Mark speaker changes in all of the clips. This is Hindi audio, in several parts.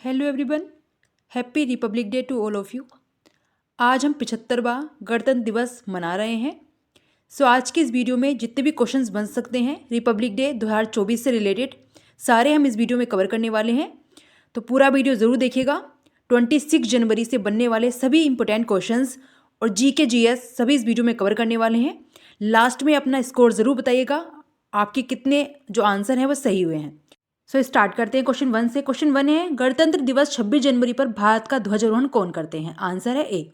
Speaker 1: Hello everyone, happy republic day to all of you. आज हम 75वां गणतंत्र दिवस मना रहे हैं। आज के इस वीडियो में जितने भी क्वेश्चंस बन सकते हैं रिपब्लिक डे 2024 से रिलेटेड सारे हम इस वीडियो में कवर करने वाले हैं। तो पूरा वीडियो ज़रूर देखिएगा। 26 जनवरी से बनने वाले सभी इंपॉर्टेंट क्वेश्चंस और जीके जीएस सभी इस वीडियो में कवर करने वाले हैं। लास्ट में अपना स्कोर ज़रूर बताइएगा, आपके कितने जो आंसर हैं वो सही हुए हैं। स्टार्ट करते हैं क्वेश्चन 1 से। क्वेश्चन 1 है, गणतंत्र दिवस 26 जनवरी पर भारत का ध्वजारोहण कौन करते हैं? आंसर है ए,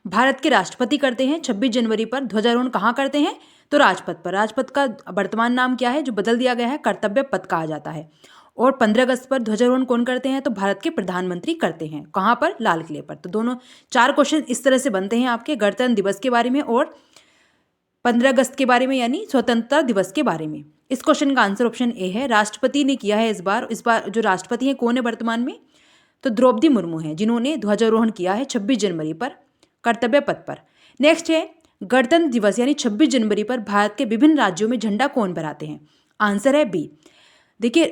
Speaker 1: भारत के राष्ट्रपति करते हैं। 26 जनवरी पर ध्वजारोहण कहाँ करते हैं? तो राजपथ पर। राजपथ का वर्तमान नाम क्या है जो बदल दिया गया है? कर्तव्य पथ कहा जाता है। और 15 अगस्त पर ध्वजारोहण कौन करते हैं? तो भारत के प्रधानमंत्री करते हैं। कहाँ पर? लाल किले पर। तो दोनों 4 क्वेश्चन इस तरह से बनते हैं आपके गणतंत्र दिवस के बारे में और 15 अगस्त के बारे में यानी स्वतंत्रता दिवस के बारे में। इस क्वेश्चन का आंसर ऑप्शन ए है, राष्ट्रपति ने किया है इस बार जो राष्ट्रपति हैं कौन है वर्तमान में? तो द्रौपदी मुर्मू हैं, जिन्होंने ध्वजारोहण किया है 26 जनवरी पर कर्तव्य पथ पर। नेक्स्ट है, गणतंत्र दिवस यानी 26 जनवरी पर भारत के विभिन्न राज्यों में झंडा कौन फहराते हैं? आंसर है बी। देखिए,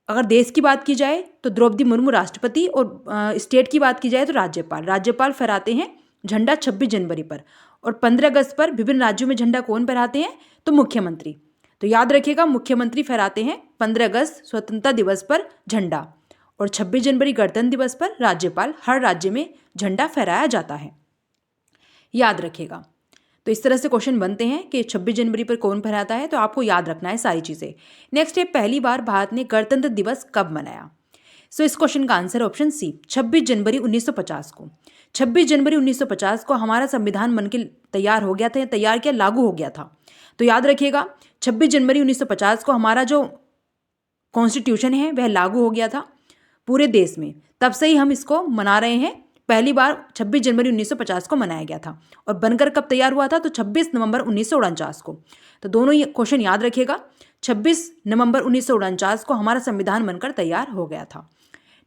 Speaker 1: अगर देश की बात की जाए तो द्रौपदी मुर्मू राष्ट्रपति और स्टेट की बात की जाए तो राज्यपाल फहराते हैं झंडा 26 जनवरी पर। और 15 अगस्त पर विभिन्न राज्यों में झंडा कौन फहराते हैं? तो मुख्यमंत्री। तो याद रखिएगा, मुख्यमंत्री फहराते हैं 15 अगस्त स्वतंत्रता दिवस पर झंडा और 26 जनवरी गणतंत्र दिवस पर राज्यपाल, हर राज्य में झंडा फहराया जाता है, याद रखिएगा। तो इस तरह से क्वेश्चन बनते हैं कि 26 जनवरी पर कौन फहराता है, तो आपको याद रखना है सारी चीज़ें। नेक्स्ट है, पहली बार भारत ने गणतंत्र दिवस कब मनाया? इस क्वेश्चन का आंसर ऑप्शन सी, 26 जनवरी 1950 को। 26 जनवरी 1950 को हमारा संविधान बन के तैयार हो गया था, तैयार क्या, लागू हो गया था। तो याद रखिएगा, 26 जनवरी 1950 को हमारा जो कॉन्स्टिट्यूशन है वह लागू हो गया था पूरे देश में। तब से ही हम इसको मना रहे हैं। पहली बार 26 जनवरी 1950 को मनाया गया था और बनकर कब तैयार हुआ था? तो 26 नवंबर 1949 को। तो दोनों ही क्वेश्चन याद रखिएगा, 26 नवंबर 1949 को हमारा संविधान बनकर तैयार हो गया था।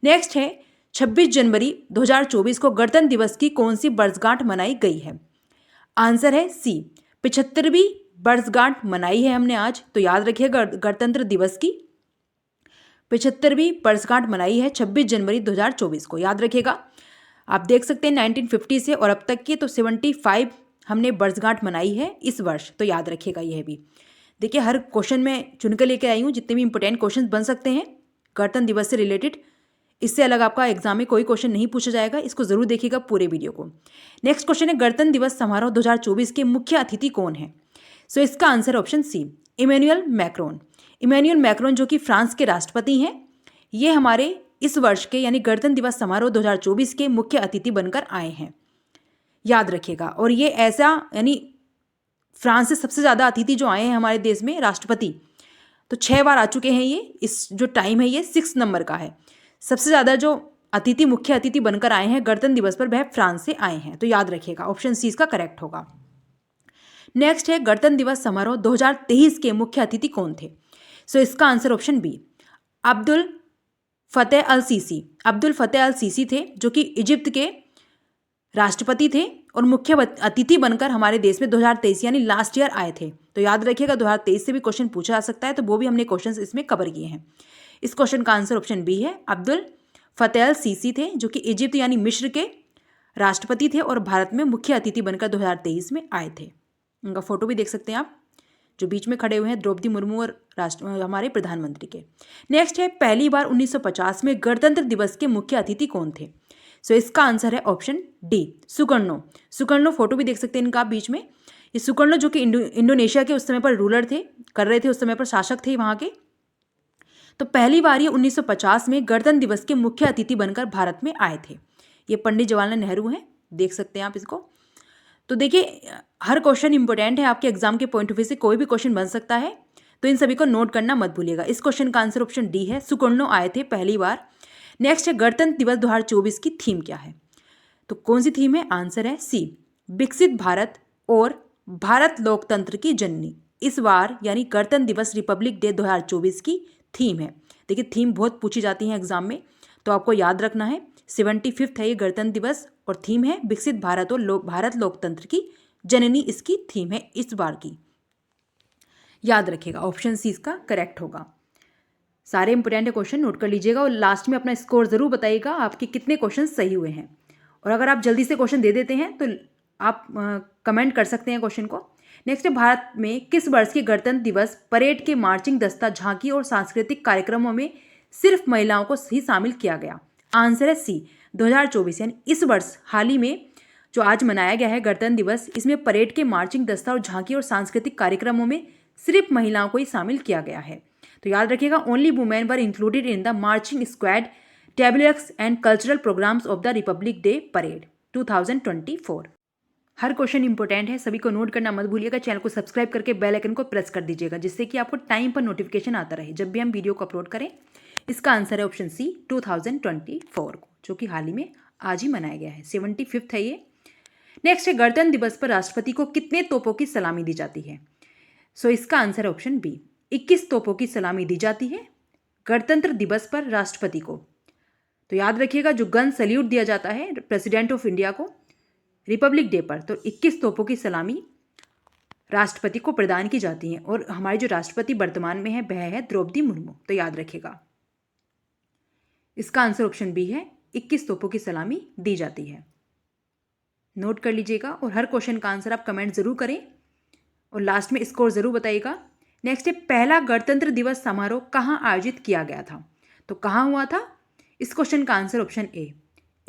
Speaker 1: नेक्स्ट है, 26 जनवरी 2024 को गणतंत्र दिवस की कौन सी वर्षगांठ मनाई गई है? आंसर है सी, 75वीं वर्षगांठ मनाई है हमने आज। तो याद रखिएगा, गणतंत्र दिवस की 75वीं वर्षगांठ मनाई है 26 जनवरी 2024 को, याद रखिएगा। आप देख सकते हैं 1950 से और अब तक की तो 75 हमने वर्षगांठ मनाई है इस वर्ष। तो याद रखिएगा यह भी। देखिए, हर क्वेश्चन में चुनकर लेकर आई हूँ जितने भी इंपॉर्टेंट क्वेश्चन बन सकते हैं गणतंत्र दिवस से रिलेटेड। इससे अलग आपका एग्जाम में कोई क्वेश्चन नहीं पूछा जाएगा, इसको जरूर देखिएगा पूरे वीडियो को। नेक्स्ट क्वेश्चन है, गणतंत्र दिवस समारोह 2024 के मुख्य अतिथि कौन है? इसका answer option C, Emmanuel Macron. Emmanuel Macron जो कि फ्रांस के राष्ट्रपति हैं, ये हमारे इस वर्ष के यानी गणतंत्र दिवस समारोह 2024 के मुख्य अतिथि बनकर आए हैं, याद रखिएगा। और ये ऐसा यानी फ्रांस से सबसे ज़्यादा अतिथि जो आए हैं हमारे देश में राष्ट्रपति, तो 6 बार आ चुके हैं ये। इस जो टाइम है ये 6 नंबर का है। सबसे ज़्यादा जो अतिथि मुख्य अतिथि बनकर आए हैं गणतंत्र दिवस पर वह फ्रांस से आए हैं। तो याद रखिएगा, ऑप्शन सी इसका करेक्ट होगा। नेक्स्ट है, गणतंत्र दिवस समारोह 2023 के मुख्य अतिथि कौन थे? इसका आंसर ऑप्शन बी, अब्दुल फतेह अल सीसी। अब्दुल फतेह अल सीसी थे जो कि इजिप्ट के राष्ट्रपति थे और मुख्य अतिथि बनकर हमारे देश में 2023 यानी लास्ट ईयर आए थे। तो याद रखिएगा, 2023 से भी क्वेश्चन पूछा जा सकता है, तो वो भी हमने क्वेश्चन इसमें कवर किए हैं। इस क्वेश्चन का आंसर ऑप्शन बी है, अब्दुल फतेह अल सीसी थे जो कि इजिप्ट यानी मिस्र के राष्ट्रपति थे और भारत में मुख्य अतिथि बनकर 2023 में आए थे। उनका फोटो भी देख सकते हैं आप, जो बीच में खड़े हुए हैं द्रौपदी मुर्मू और हमारे प्रधानमंत्री के। नेक्स्ट है, पहली बार 1950 में गणतंत्र दिवस के मुख्य अतिथि कौन थे? इसका आंसर है option D, Sukarno. Sukarno photo भी देख सकते हैं इनका बीच में। ये सुकर्णो जो कि इंडोनेशिया के उस समय पर रूलर थे, कर रहे थे उस समय पर, शासक थे वहाँ के। तो पहली बार ये 1950 में गणतंत्र दिवस के मुख्य अतिथि बनकर भारत में आए थे। ये पंडित जवाहरलाल नेहरू हैं, देख सकते हैं आप इसको। तो देखिए, हर क्वेश्चन इंपॉर्टेंट है आपके एग्जाम के पॉइंट ऑफ व्यू से, कोई भी क्वेश्चन बन सकता है, तो इन सभी को नोट करना मत भूलिएगा। इस क्वेश्चन का आंसर ऑप्शन डी है, सुकर्णो आए थे पहली बार। नेक्स्ट है, गणतंत्र दिवस 2024 की थीम क्या है? तो कौन सी थीम है? आंसर है सी, विकसित भारत और भारत लोकतंत्र की जननी। इस बार यानी गणतंत्र दिवस रिपब्लिक डे 2024 की थीम है। देखिए, थीम बहुत पूछी जाती है एग्जाम में, तो आपको याद रखना है। 75वां है ये गणतंत्र दिवस और थीम है विकसित भारत और भारत लोकतंत्र की जननी, इसकी थीम है इस बार की, याद रखिएगा। ऑप्शन सी इसका करेक्ट होगा। सारे इंपॉर्टेंट क्वेश्चन नोट कर लीजिएगा और लास्ट में अपना स्कोर ज़रूर बताइएगा आपके कितने क्वेश्चन सही हुए हैं। और अगर आप जल्दी से क्वेश्चन दे देते हैं तो आप कमेंट कर सकते हैं क्वेश्चन को। नेक्स्ट है, भारत में किस वर्ष के गणतंत्र दिवस परेड के मार्चिंग दस्ता, झांकी और सांस्कृतिक कार्यक्रमों में सिर्फ महिलाओं को ही शामिल किया गया? आंसर है सी, 2024। यानी इस वर्ष हाल ही में जो आज मनाया गया है गणतंत्र दिवस, इसमें परेड के मार्चिंग दस्ता और झांकी और सांस्कृतिक कार्यक्रमों में सिर्फ महिलाओं को ही शामिल किया गया है। तो याद रखिएगा, only women were included in the marching squad, tables and cultural programmes of the republic day parade 2024। हर क्वेश्चन इंपॉर्टेंट है, सभी को नोट करना मत भूलिएगा। चैनल को सब्सक्राइब करके बेल आइकन को प्रेस कर दीजिएगा, जिससे कि आपको टाइम पर नोटिफिकेशन आता रहे जब भी हम वीडियो को अपलोड करें। इसका आंसर है ऑप्शन सी, 2024 को, जो कि हाल ही में आज ही मनाया गया है। 75वां है ये। नेक्स्ट है, गणतंत्र दिवस पर राष्ट्रपति को कितने तोपों की सलामी दी जाती है? सो इसका आंसर है ऑप्शन बी, 21 तोपों की सलामी दी जाती है गणतंत्र दिवस पर राष्ट्रपति को। तो याद रखिएगा, जो गन सल्यूट दिया जाता है प्रेसिडेंट ऑफ इंडिया को रिपब्लिक डे पर, तो 21 तोपों की सलामी राष्ट्रपति को प्रदान की जाती है। और हमारी जो राष्ट्रपति वर्तमान में है वह है द्रौपदी मुर्मू। तो याद रखिएगा, इसका आंसर ऑप्शन बी है, 21 तोपों की सलामी दी जाती है। नोट कर लीजिएगा और हर क्वेश्चन का आंसर आप कमेंट जरूर करें और लास्ट में स्कोर जरूर बताइएगा। नेक्स्ट है, पहला गणतंत्र दिवस समारोह कहाँ आयोजित किया गया था? तो कहाँ हुआ था? इस क्वेश्चन का answer option A,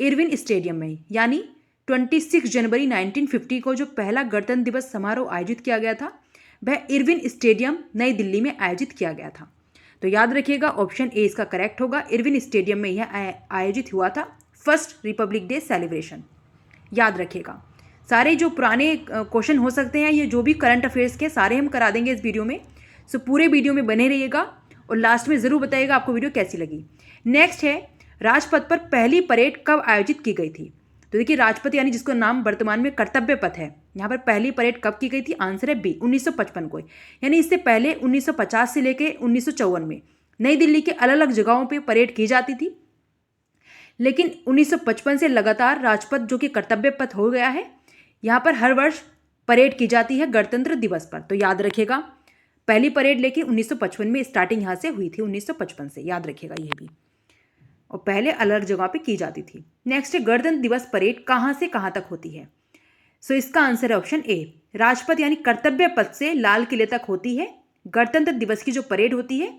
Speaker 1: Irwin stadium में। यानी 26 जनवरी 1950 को जो पहला गणतंत्र दिवस समारोह आयोजित किया गया था वह इरविन स्टेडियम नई दिल्ली में आयोजित किया गया था। तो याद रखिएगा, ऑप्शन ए इसका करेक्ट होगा। इरविन स्टेडियम में यह आयोजित हुआ था फर्स्ट रिपब्लिक डे सेलिब्रेशन। याद रखिएगा, सारे जो पुराने क्वेश्चन हो सकते हैं, ये जो भी करंट अफेयर्स के, सारे हम करा देंगे इस वीडियो में। सो पूरे वीडियो में बने रहिएगा और लास्ट में ज़रूर बताइएगा आपको वीडियो कैसी लगी। नेक्स्ट है, राजपथ पर पहली परेड कब आयोजित की गई थी? तो देखिए, राजपथ यानी जिसका नाम वर्तमान में कर्तव्य पथ है, यहाँ पर पहली परेड कब की गई थी? आंसर है बी, 1955 को। यानी इससे पहले 1950 से लेकर 1954 में नई दिल्ली के अलग अलग जगहों पर परेड की जाती थी, लेकिन 1955 से लगातार राजपथ जो कि कर्तव्य पथ हो गया है, यहाँ पर हर वर्ष परेड की जाती है गणतंत्र दिवस पर। तो याद रखिएगा, पहली परेड लेकिन 1955 में स्टार्टिंग यहाँ से हुई थी, 1955 से। याद रखिएगा ये भी, और पहले अलग जगह पे की जाती थी। नेक्स्ट है, गणतंत्र दिवस परेड कहाँ से कहाँ तक होती है? सो इसका आंसर है ऑप्शन ए, राजपथ यानी कर्तव्य पथ से लाल किले तक होती है। गणतंत्र दिवस की जो परेड होती है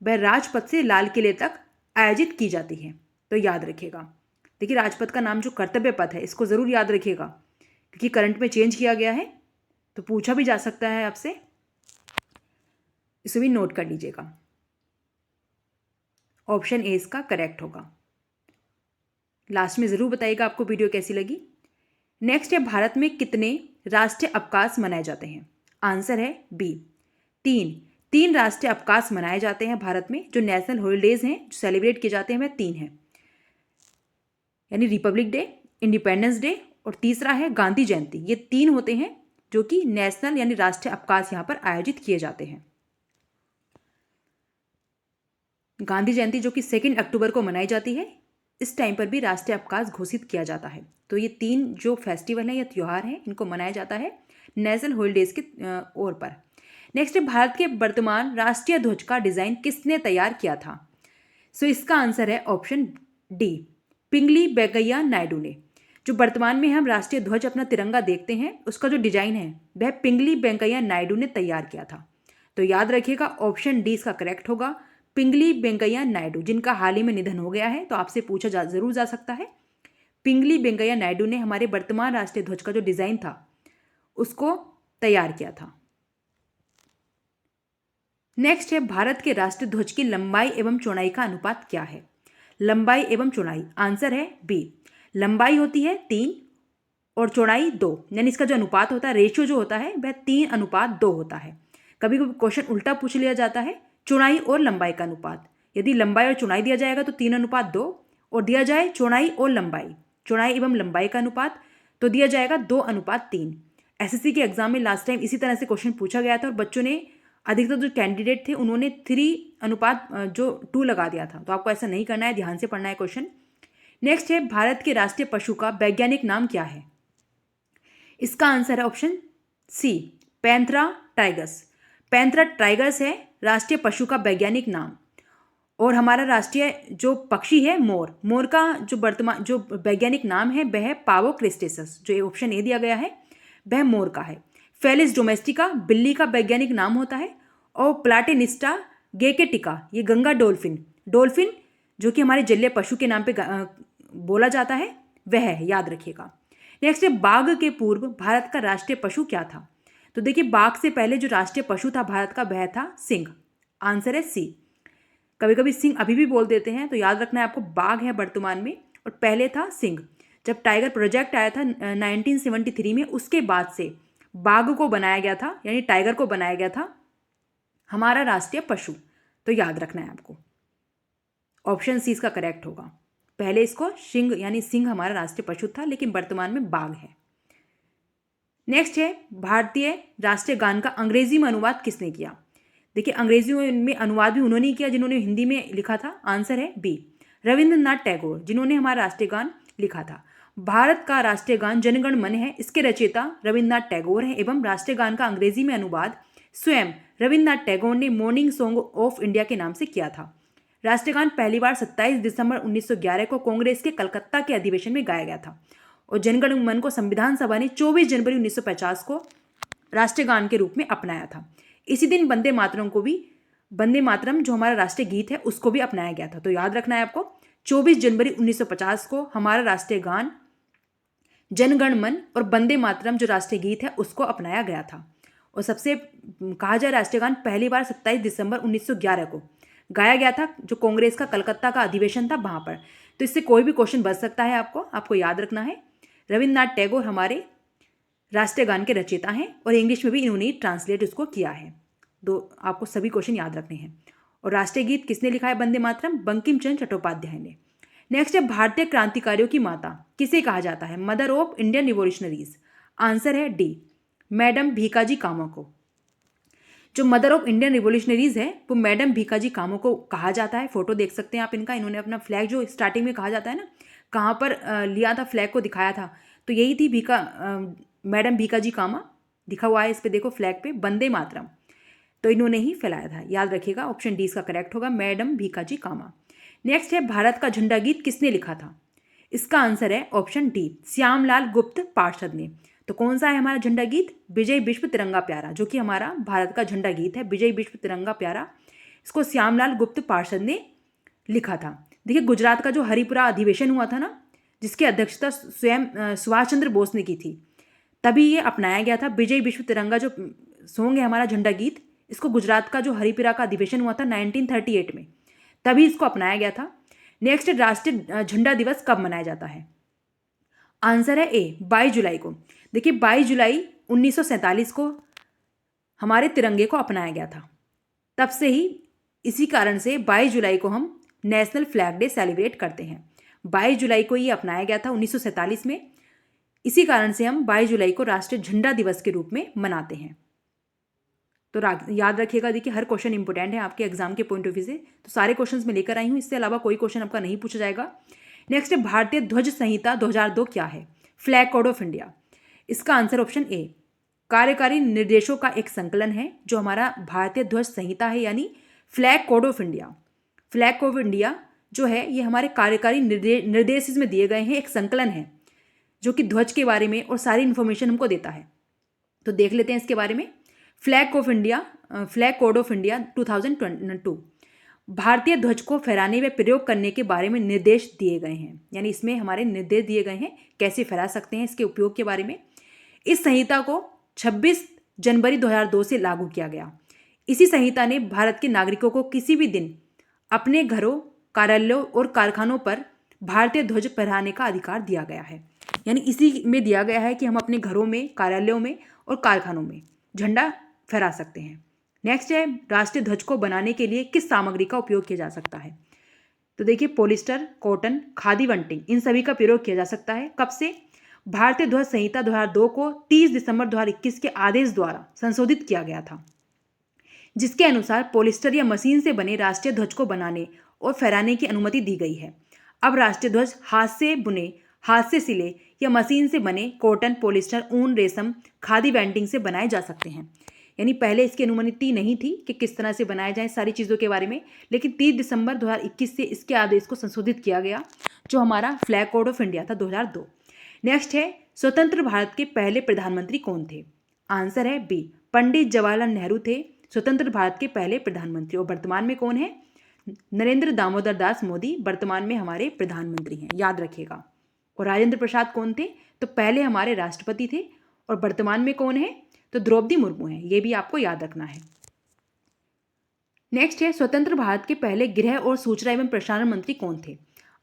Speaker 1: वह राजपथ से लाल किले तक आयोजित की जाती है। तो याद रखिएगा, देखिए राजपथ का नाम जो कर्तव्य पथ है, इसको ज़रूर याद रखिएगा क्योंकि करंट में चेंज किया गया है, तो पूछा भी जा सकता है आपसे, इसे भी नोट कर लीजिएगा। ऑप्शन ए इसका करेक्ट होगा। लास्ट में ज़रूर बताइएगा आपको वीडियो कैसी लगी। नेक्स्ट है, भारत में कितने राष्ट्रीय अवकाश मनाए जाते हैं? आंसर है बी, 3 राष्ट्रीय अवकाश मनाए जाते हैं भारत में। जो नेशनल हॉलीडेज हैं जो सेलिब्रेट किए जाते हैं वह 3 हैं, यानी रिपब्लिक डे, इंडिपेंडेंस डे और तीसरा है गांधी जयंती। ये 3 होते हैं जो कि नेशनल यानी राष्ट्रीय अवकाश यहाँ पर आयोजित किए जाते हैं। गांधी जयंती जो कि 2 अक्टूबर को मनाई जाती है, इस टाइम पर भी राष्ट्रीय अवकाश घोषित किया जाता है। तो ये 3 जो फेस्टिवल हैं या त्यौहार हैं, इनको मनाया जाता है नेशनल हॉलीडेज के ओर पर। नेक्स्ट है, भारत के वर्तमान राष्ट्रीय ध्वज का डिज़ाइन किसने तैयार किया था? सो इसका आंसर है ऑप्शन डी, पिंगली वेंकैया नायडू ने। जो वर्तमान में हम राष्ट्रीय ध्वज अपना तिरंगा देखते हैं, उसका जो डिजाइन है वह पिंगली वेंकैया नायडू ने तैयार किया था। तो याद रखिएगा, ऑप्शन डी इसका करेक्ट होगा, पिंगली वेंकैया नायडू, जिनका हाल ही में निधन हो गया है। तो आपसे पूछा जरूर जा सकता है, पिंगली वेंकैया नायडू ने हमारे वर्तमान राष्ट्रीय ध्वज का जो डिजाइन था उसको तैयार किया था। नेक्स्ट है, भारत के राष्ट्रीय ध्वज की लंबाई एवं चौड़ाई का अनुपात क्या है? लंबाई एवं चौड़ाई, आंसर है बी, लंबाई होती है 3 और चौड़ाई 2, यानी इसका जो अनुपात होता है, रेशियो जो होता है वह 3:2 होता है। कभी कभी क्वेश्चन उल्टा पूछ लिया जाता है, चौड़ाई और लंबाई का अनुपात। यदि लंबाई और चौड़ाई दिया जाएगा तो 3:2, और दिया जाए चौड़ाई और लंबाई, चौड़ाई एवं लंबाई का अनुपात, तो दिया जाएगा 2:3। एसएससी के एग्जाम में लास्ट टाइम इसी तरह से क्वेश्चन पूछा गया था और बच्चों ने, अधिकतर जो कैंडिडेट थे उन्होंने 3:2 लगा दिया था। तो आपको ऐसा नहीं करना है, ध्यान से पढ़ना है क्वेश्चन। नेक्स्ट है, भारत के राष्ट्रीय पशु का वैज्ञानिक नाम क्या है? इसका आंसर है option C, Panthera tigris. Panthera tigris है राष्ट्रीय पशु का वैज्ञानिक नाम। और हमारा राष्ट्रीय जो पक्षी है मोर, मोर का जो वर्तमान जो वैज्ञानिक नाम है वह है पावो क्रिस्टेसस, जो ऑप्शन ए दिया गया है वह मोर का है। फेलिस डोमेस्टिका बिल्ली का वैज्ञानिक नाम होता है। और प्लाटेनिस्टा गेकेटिका ये गंगा डॉल्फिन, डॉल्फिन जो कि हमारे जलीय पशु के नाम पे बोला जाता है वह है, याद रखिएगा। नेक्स्ट है बाघ के पूर्व भारत का राष्ट्रीय पशु क्या था? तो देखिए बाघ से पहले जो राष्ट्रीय पशु था भारत का वह था सिंह। आंसर है सी। कभी कभी सिंह अभी भी बोल देते हैं, तो याद रखना है आपको, बाघ है वर्तमान में और पहले था सिंह। जब टाइगर प्रोजेक्ट आया था 1973 में, उसके बाद से बाघ को बनाया गया था, यानी टाइगर को बनाया गया था हमारा राष्ट्रीय पशु। तो याद रखना है आपको, ऑप्शन सी इसका करेक्ट होगा। पहले इसको सिंह यानी सिंह हमारा राष्ट्रीय पशु था, लेकिन वर्तमान में बाघ है। नेक्स्ट है भारतीय राष्ट्रीय गान का अंग्रेजी में अनुवाद किसने किया? देखिए अंग्रेजी में अनुवाद भी उन्होंने ही किया जिन्होंने हिंदी में लिखा था। आंसर है बी, रविंद्रनाथ टैगोर, जिन्होंने हमारा राष्ट्रीय गान लिखा था। भारत का राष्ट्रीय गान जनगण मन है, इसके रचयिता रविंद्रनाथ टैगोर हैं एवं राष्ट्रीय गान का अंग्रेजी में अनुवाद स्वयं रविंद्रनाथ टैगोर ने मॉर्निंग सॉन्ग ऑफ इंडिया के नाम से किया था। राष्ट्रीय गान पहली बार 27 दिसंबर 1911 को कांग्रेस के कलकत्ता के अधिवेशन में गाया गया था और जनगण मन को संविधान सभा ने 24 जनवरी 1950 को राष्ट्रीय गान के रूप में अपनाया था। इसी दिन वंदे मातरम को भी, वंदे मातरम जो हमारा राष्ट्रीय गीत है उसको भी अपनाया गया था। तो याद रखना है आपको, 24 जनवरी 1950 को हमारा राष्ट्रीय गान जनगण मन और वंदे मातरम जो राष्ट्रीय गीत है उसको अपनाया गया था। और सबसे कहा जाए राष्ट्रीय गान पहली बार 27 दिसंबर 1911 को गाया गया था, जो कांग्रेस का कलकत्ता का अधिवेशन था वहां पर। तो इससे कोई भी क्वेश्चन बच सकता है आपको याद रखना है। रविंद्रनाथ टैगोर हमारे राष्ट्रीय गान के रचयिता हैं और इंग्लिश में भी इन्होंने ट्रांसलेट उसको किया है। आपको सभी क्वेश्चन याद रखने हैं। और राष्ट्रीय गीत किसने लिखा है वंदे मातरम? बंकिम चंद्र चट्टोपाध्याय ने। नेक्स्ट है भारतीय क्रांतिकारियों की माता किसे कहा जाता है? Mother of Indian revolutionaries. Answer है डी, मैडम भीकाजी कामा को। जो मदर ऑफ इंडियन रिवॉल्यूशनरीज है वो मैडम भीकाजी कामा को कहा जाता है। फोटो देख सकते हैं आप इनका। इन्होंने अपना फ्लैग जो स्टार्टिंग में कहा जाता है ना, कहाँ पर लिया था फ्लैग को दिखाया था, तो यही थी मैडम भीकाजी कामा। लिखा हुआ है इस पे देखो फ्लैग पे वंदे मातरम, तो इन्होंने ही फैलाया था। याद रखिएगा, ऑप्शन डी इसका करेक्ट होगा, मैडम भीकाजी कामा। नेक्स्ट है भारत का झंडा गीत किसने लिखा था? इसका आंसर है ऑप्शन डी, श्यामलाल गुप्त पार्षद ने। तो कौन सा है हमारा झंडा गीत? विजय विश्व तिरंगा प्यारा, जो कि हमारा भारत का झंडा गीत है, विजय विश्व तिरंगा प्यारा। इसको श्यामलाल गुप्त पार्षद ने लिखा था। देखिए गुजरात का जो हरिपुरा अधिवेशन हुआ था ना, जिसकी अध्यक्षता स्वयं सुभाष चंद्र बोस ने की थी, तभी ये अपनाया गया था। विजय विश्व तिरंगा जो सॉन्ग है हमारा झंडा गीत, इसको गुजरात का जो हरिपुरा का अधिवेशन हुआ था 1938 में, तभी इसको अपनाया गया था। नेक्स्ट राष्ट्रीय झंडा दिवस कब मनाया जाता है? आंसर है ए, 22 जुलाई को। देखिए 22 जुलाई 1947 को हमारे तिरंगे को अपनाया गया था। तब से ही इसी कारण से 22 जुलाई को हम नेशनल फ्लैग डे सेलिब्रेट करते हैं। 22 जुलाई को ये अपनाया गया था 1947 में। इसी कारण से हम 22 जुलाई को राष्ट्रीय झंडा दिवस के रूप में मनाते हैं। तो याद रखिएगा, देखिए हर क्वेश्चन इंपॉर्टेंट है आपके एग्जाम के पॉइंट ऑफ व्यू से, तो सारे क्वेश्चंस मैं लेकर आई हूँ। इससे अलावा कोई क्वेश्चन आपका नहीं पूछा जाएगा। नेक्स्ट है भारतीय ध्वज संहिता 2002 क्या है? Flag code of India. इसका आंसर ऑप्शन ए, कार्यकारी निर्देशों का एक संकलन है जो हमारा भारतीय ध्वज संहिता है, यानी flag code of India. Flag code of India जो है ये हमारे कार्यकारी निर्देश इसमें दिए गए हैं, एक संकलन है जो कि ध्वज के बारे में और सारी इन्फॉर्मेशन हमको देता है। तो देख लेते हैं इसके बारे में। फ्लैग कोड ऑफ इंडिया 2002 भारतीय ध्वज को फहराने व प्रयोग करने के बारे में निर्देश दिए गए हैं, यानी इसमें हमारे निर्देश दिए गए हैं कैसे फहरा सकते हैं, इसके उपयोग के बारे में। इस संहिता को 26 जनवरी 2002 से लागू किया गया। इसी संहिता ने भारत के नागरिकों को किसी भी दिन अपने घरों, कार्यालयों और कारखानों पर भारतीय ध्वज फहराने का अधिकार दिया गया है। यानी इसी में दिया गया है कि हम अपने घरों में, कार्यालयों में और कारखानों में झंडा फहरा सकते हैं। नेक्स्ट है राष्ट्रीय ध्वज को बनाने के लिए किस सामग्री का उपयोग किया जा सकता है? तो देखिए पॉलिस्टर, कॉटन, खादी, बंटिंग, इन सभी का प्रयोग किया जा सकता है। कब से? भारतीय ध्वज संहिता 2002 को 30 दिसंबर 2021 के आदेश द्वारा संशोधित किया गया था, जिसके अनुसार पॉलिस्टर या मशीन से बने राष्ट्रीय ध्वज को बनाने और फहराने की अनुमति दी गई है। अब राष्ट्रीय ध्वज हाथ से बुने, हाथ से सिले या मशीन से बने कॉटन, पॉलिस्टर, ऊन, रेशम, खादी, बेंटिंग से बनाए जा सकते हैं। यानी पहले इसकी अनुमति नहीं थी कि किस तरह से बनाया जाए सारी चीज़ों के बारे में, लेकिन 30 दिसंबर 2021 से इसके आदेश को संशोधित किया गया, जो हमारा फ्लैग कोड ऑफ इंडिया था 2002। नेक्स्ट है, स्वतंत्र भारत के पहले प्रधानमंत्री कौन थे? आंसर है बी, पंडित जवाहरलाल नेहरू थे स्वतंत्र भारत के पहले प्रधानमंत्री। और वर्तमान में कौन है? नरेंद्र दामोदर दास मोदी वर्तमान में हमारे प्रधानमंत्री हैं, याद रखिएगा। और राजेंद्र प्रसाद कौन थे? तो पहले हमारे राष्ट्रपति थे। और वर्तमान में कौन है? तो द्रौपदी मुर्मू हैं, ये भी आपको याद रखना है। नेक्स्ट है, स्वतंत्र भारत के पहले गृह और सूचना एवं प्रसारण मंत्री कौन थे?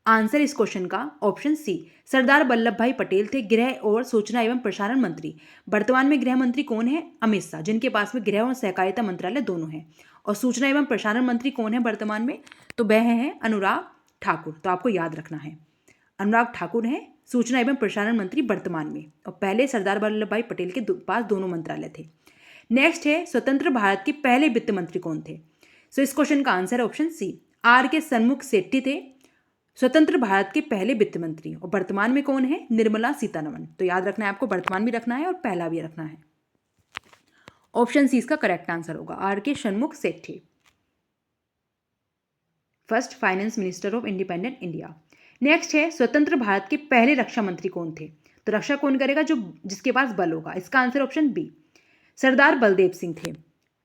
Speaker 1: आंसर इस क्वेश्चन का ऑप्शन सी, सरदार वल्लभ भाई पटेल थे गृह और सूचना एवं प्रसारण मंत्री। वर्तमान में गृह मंत्री कौन है? अमित शाह, जिनके पास में गृह और सहकारिता मंत्रालय दोनों हैं। और सूचना एवं प्रसारण मंत्री कौन है वर्तमान में? तो वह हैं अनुराग ठाकुर। तो आपको याद रखना है, अनुराग ठाकुर हैं सूचना एवं प्रसारण मंत्री वर्तमान में, और पहले सरदार वल्लभ भाई पटेल के पास दोनों मंत्रालय थे। नेक्स्ट है, स्वतंत्र भारत के पहले वित्त मंत्री कौन थे? सो इस क्वेश्चन का आंसर है option C, are K Shanmukham Shetty थे स्वतंत्र भारत के पहले वित्त मंत्री। और वर्तमान में कौन है? निर्मला सीतारमण। तो याद रखना है आपको, वर्तमान भी रखना है और पहला भी रखना है। ऑप्शन सी इसका करेक्ट आंसर होगा, R K Shanmukham Chetty, first finance minister of independent India. Next है, स्वतंत्र भारत के पहले रक्षा मंत्री कौन थे? तो रक्षा कौन करेगा? जो जिसके पास बल होगा। इसका आंसर ऑप्शन बी, सरदार बलदेव सिंह थे।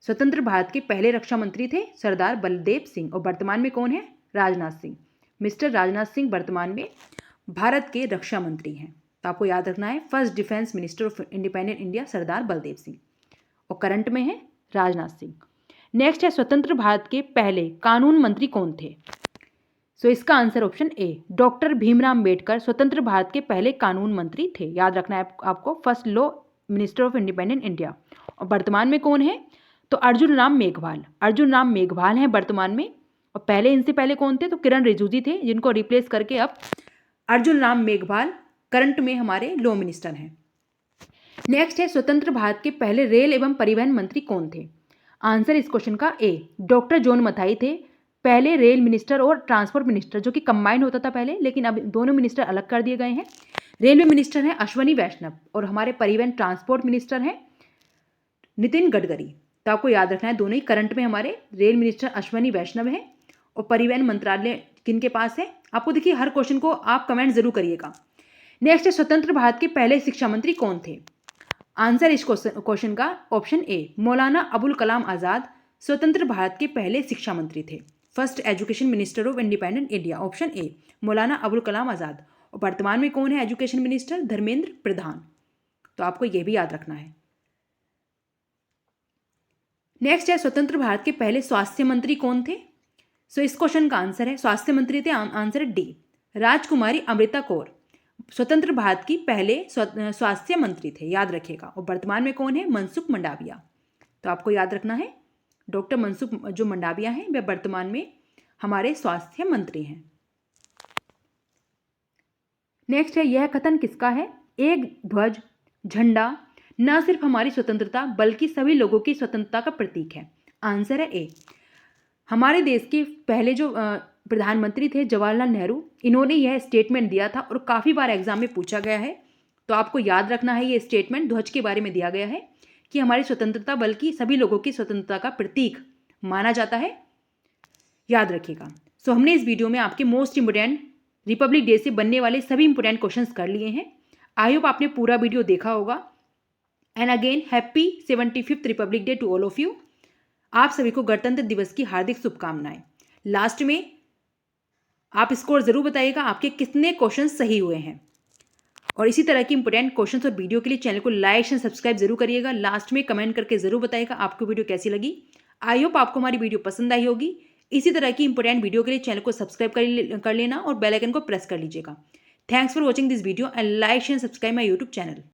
Speaker 1: स्वतंत्र भारत के पहले रक्षा मंत्री थे सरदार बलदेव सिंह। और वर्तमान में कौन है? राजनाथ सिंह। मिस्टर राजनाथ सिंह वर्तमान में भारत के रक्षा मंत्री हैं। तो आपको याद रखना है, first defence minister of independent India Sardar Baldev Singh, और करंट में है राजनाथ सिंह। नेक्स्ट है, स्वतंत्र भारत के पहले कानून मंत्री कौन थे? सो इसका answer option A, doctor Bhimrao Ambedkar स्वतंत्र भारत के पहले कानून मंत्री थे। याद रखना है आपको, first law minister of independent India. और वर्तमान में कौन है? तो अर्जुन राम मेघवाल। अर्जुन राम मेघवाल हैं वर्तमान में। और पहले इनसे पहले कौन थे? तो किरण रिजिजू जी थे, जिनको रिप्लेस करके अब अर्जुन राम मेघवाल करंट में हमारे लॉ मिनिस्टर हैं। नेक्स्ट है, स्वतंत्र भारत के पहले रेल एवं परिवहन मंत्री कौन थे? आंसर इस क्वेश्चन का ए, डॉक्टर जॉन मथाई थे पहले रेल मिनिस्टर और ट्रांसपोर्ट मिनिस्टर, जो कि कंबाइंड होता था पहले, लेकिन अब दोनों मिनिस्टर अलग कर दिए गए हैं। रेलवे मिनिस्टर हैं अश्वनी वैष्णव, और हमारे परिवहन ट्रांसपोर्ट मिनिस्टर हैं नितिन गडकरी। तो आपको याद रखना है, दोनों ही करंट में हमारे रेल मिनिस्टर अश्वनी वैष्णव हैं, और परिवहन मंत्रालय किनके पास है? आपको देखिए, हर क्वेश्चन को आप कमेंट जरूर करिएगा। नेक्स्ट है, स्वतंत्र भारत के पहले शिक्षा मंत्री कौन थे? आंसर इस क्वेश्चन का ऑप्शन ए, मौलाना अबुल कलाम आज़ाद स्वतंत्र भारत के पहले शिक्षा मंत्री थे, first education minister of independent India. Option A, Maulana Abul Kalam Azad. और वर्तमान में कौन है एजुकेशन मिनिस्टर? धर्मेंद्र प्रधान। तो आपको यह भी याद रखना है। नेक्स्ट है, स्वतंत्र भारत के पहले स्वास्थ्य मंत्री कौन थे? सो इस क्वेश्चन का आंसर है, स्वास्थ्य मंत्री थे, आंसर है डी, राजकुमारी अमृता कौर स्वतंत्र भारत की पहले स्वास्थ्य मंत्री थे, याद रखिएगा। और वर्तमान में कौन है? मनसुख मंडाविया। तो आपको याद रखना है, डॉक्टर मनसुख जो मंडाविया हैं वे वर्तमान में हमारे स्वास्थ्य मंत्री हैं। नेक्स्ट है, यह कथन किसका है? एक ध्वज झंडा न सिर्फ हमारी स्वतंत्रता बल्कि सभी लोगों की स्वतंत्रता का प्रतीक है। आंसर है ए, हमारे देश के पहले जो प्रधानमंत्री थे जवाहरलाल नेहरू, इन्होंने यह स्टेटमेंट दिया था और काफ़ी बार एग्जाम में पूछा गया है। तो आपको याद रखना है, ये स्टेटमेंट ध्वज के बारे में दिया गया है कि हमारी स्वतंत्रता बल्कि सभी लोगों की स्वतंत्रता का प्रतीक माना जाता है, याद रखिएगा। सो हमने इस वीडियो में आपके मोस्ट इंपोर्टेंट रिपब्लिक डे से बनने वाले सभी इंपोर्टेंट क्वेश्चंस कर लिए हैं। आई होप आपने पूरा वीडियो देखा होगा। And again happy 75th republic day to all of you. आप सभी को गणतंत्र दिवस की हार्दिक शुभकामनाएं। लास्ट में आप स्कोर जरूर बताइएगा आपके कितने क्वेश्चन सही हुए हैं, और इसी तरह की इंपोर्टेंट क्वेश्चंस और वीडियो के लिए चैनल को लाइक एंड सब्सक्राइब जरूर करिएगा। लास्ट में कमेंट करके जरूर बताइएगा आपको वीडियो कैसी लगी। आई होप आपको हमारी वीडियो पसंद आई होगी। इसी तरह की इंपोर्टेंट वीडियो के लिए चैनल को सब्सक्राइब कर लेना और बेल आइकन को प्रेस कर लीजिएगा। Thanks for watching this video and like and subscribe my YouTube channel.